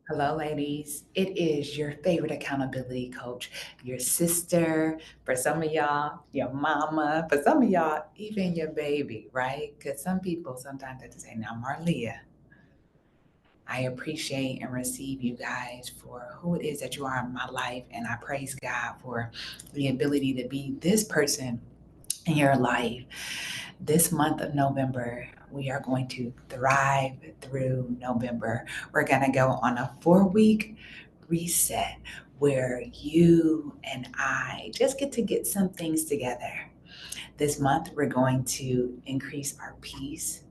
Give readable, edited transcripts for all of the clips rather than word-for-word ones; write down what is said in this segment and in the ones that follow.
Hello, ladies. It is your favorite accountability coach, your sister, for some of y'all, your mama, for some of y'all, even your baby, right? Because some people sometimes have to say, now, Marlia, I appreciate and receive you guys for who it is that you are in my life. And I praise God for the ability to be this person in your life. This month of November, we are going to thrive through November. We're going to go on a 4 week reset where you and I just get to get some things together. This month, we're going to increase our peace.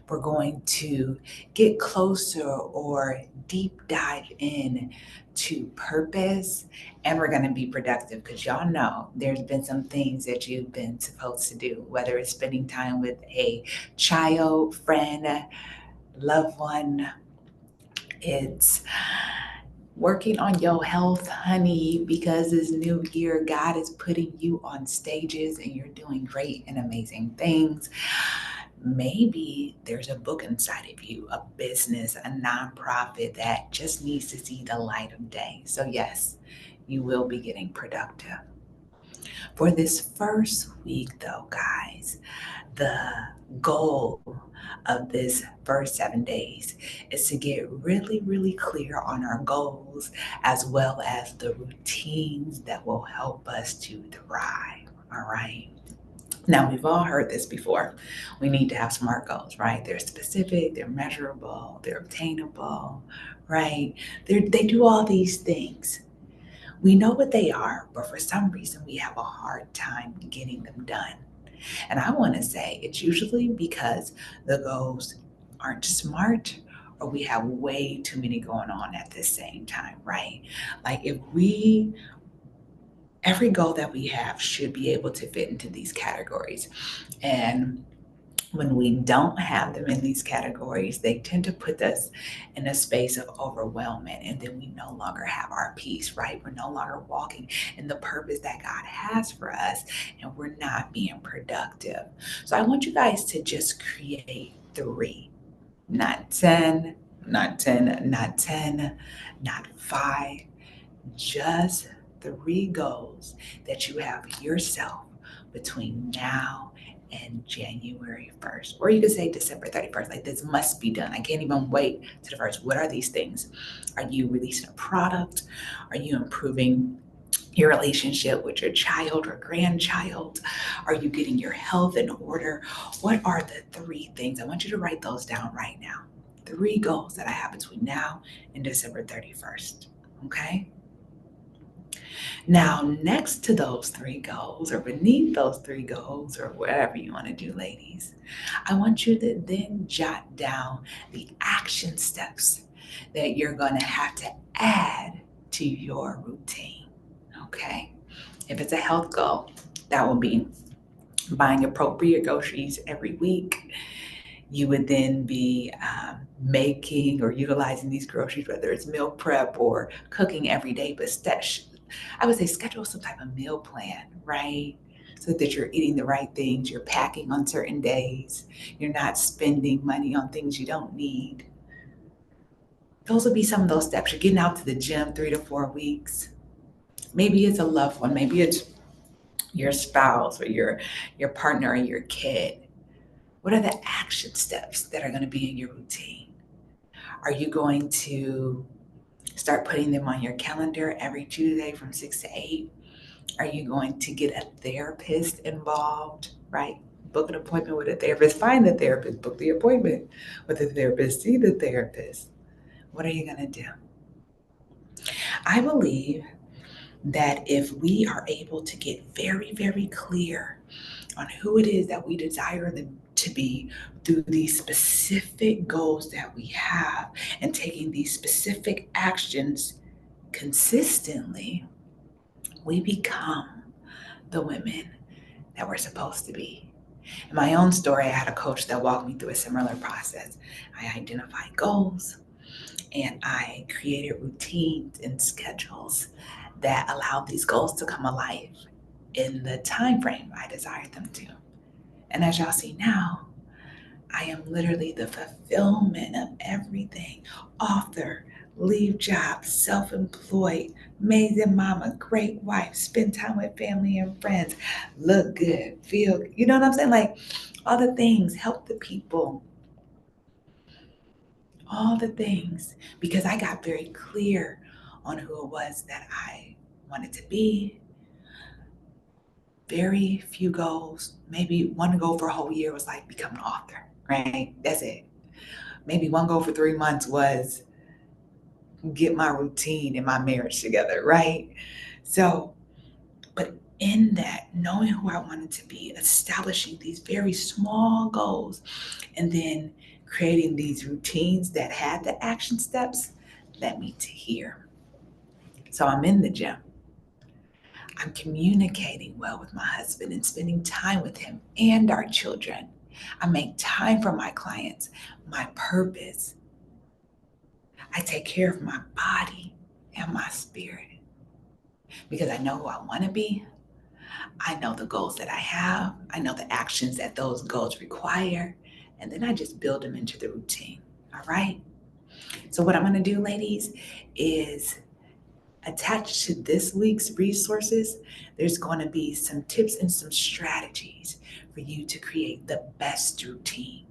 We're going to get closer or deep dive in to purpose, and we're going to be productive because y'all know there's been some things that you've been supposed to do, whether it's spending time with a child, friend, loved one. It's working on your health, honey, because this new year, God is putting you on stages and you're doing great and amazing things. Maybe there's a book inside of you, a business, a nonprofit that just needs to see the light of day. So, yes, you will be getting productive. For this first week, though, guys, the goal of this first 7 days is to get really, really clear on our goals as well as the routines that will help us to thrive. All right. Now, we've all heard this before. We need to have SMART goals, right? They're specific, they're measurable, they're obtainable, right? They do all these things. We know what they are, but for some reason, we have a hard time getting them done. And I want to say it's usually because the goals aren't smart or we have way too many going on at the same time, right? Like if we every goal that we have should be able to fit into these categories. And when we don't have them in these categories, they tend to put us in a space of overwhelmment. And then we no longer have our peace, right? We're no longer walking in the purpose that God has for us, and we're not being productive. So I want you guys to just create three, not 10, not 10, not 10, not five, just three goals that you have yourself between now and January 1st. Or you could say December 31st. Like this must be done. I can't even wait to the first. What are these things? Are you releasing a product? Are you improving your relationship with your child or grandchild? Are you getting your health in order? What are the three things? I want you to write those down right now. Three goals that I have between now and December 31st. Okay? Now, next to those three goals, or beneath those three goals, or whatever you want to do, ladies, I want you to then jot down the action steps that you're going to have to add to your routine. Okay? If it's a health goal, that will be buying appropriate groceries every week. You would then be making or utilizing these groceries, whether it's meal prep or cooking every day, but I would say schedule some type of meal plan, right? So that you're eating the right things, you're packing on certain days, you're not spending money on things you don't need. Those would be some of those steps. You're getting out to the gym 3 to 4 weeks. Maybe it's a loved one, maybe it's your spouse or your partner or your kid. What are the action steps that are going to be in your routine? Are you going to start putting them on your calendar every Tuesday from 6 to 8? Are you going to get a therapist involved, right? Book an appointment with a therapist, find the therapist, book the appointment with the therapist, see the therapist. What are you going to do? I believe that if we are able to get very, very clear on who it is that we desire them to be through these specific goals that we have and taking these specific actions consistently, we become the women that we're supposed to be. In my own story, I had a coach that walked me through a similar process. I identified goals and I created routines and schedules that allowed these goals to come alive in the time frame I desired them to. And as y'all see now, I am literally the fulfillment of everything. Author, leave jobs, self-employed, amazing mama, great wife, spend time with family and friends, look good, feel, you know what I'm saying? Like all the things, help the people, all the things, because I got very clear on who it was that I wanted to be. Very few goals. Maybe one goal for a whole year was like become an author, right? That's it. Maybe one goal for 3 months was get my routine and my marriage together, right? So, but in that, knowing who I wanted to be, establishing these very small goals, and then creating these routines that had the action steps led me to here. So I'm in the gym. I'm communicating well with my husband and spending time with him and our children. I make time for my clients, my purpose. I take care of my body and my spirit because I know who I want to be. I know the goals that I have. I know the actions that those goals require. And then I just build them into the routine. All right. So, what I'm going to do, ladies, is attached to this week's resources, there's going to be some tips and some strategies for you to create the best routine.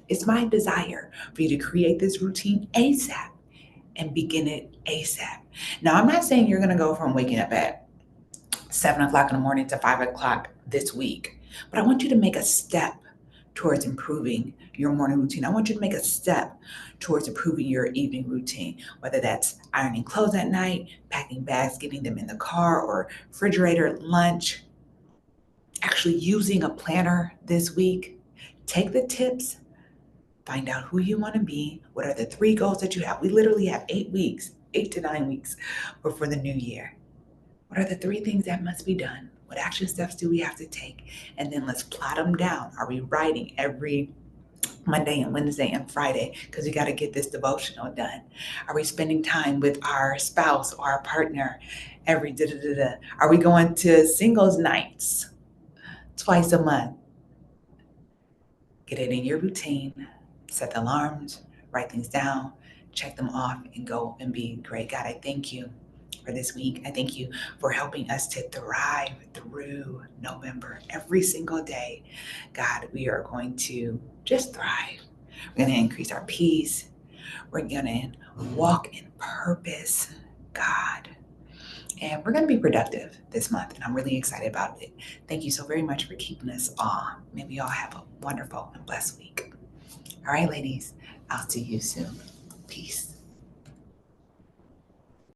It's my desire for you to create this routine ASAP and begin it ASAP. Now, I'm not saying you're going to go from waking up at 7 o'clock in the morning to 5 o'clock this week, but I want you to make a step towards improving your morning routine. I want you to make a step towards improving your evening routine, whether that's ironing clothes at night, packing bags, getting them in the car or refrigerator, lunch, actually using a planner this week. Take the tips, find out who you want to be. What are the 3 goals that you have? We literally have 8 weeks, 8 to 9 weeks before the new year. What are the 3 things that must be done? What action steps do we have to take? And then let's plot them down. Are we writing every Monday and Wednesday and Friday? Because we got to get this devotional done. Are we spending time with our spouse or our partner every da da da da? Are we going to singles nights twice a month? Get it in your routine, set the alarms, write things down, check them off, and go and be great. God, I thank you for this week. I thank you for helping us to thrive through November every single day. God, we are going to just thrive. We're going to increase our peace. We're going to walk in purpose, God. And we're going to be productive this month, and I'm really excited about it. Thank you so very much for keeping us all. May we all have a wonderful and blessed week. All right, ladies, I'll see you soon. Peace.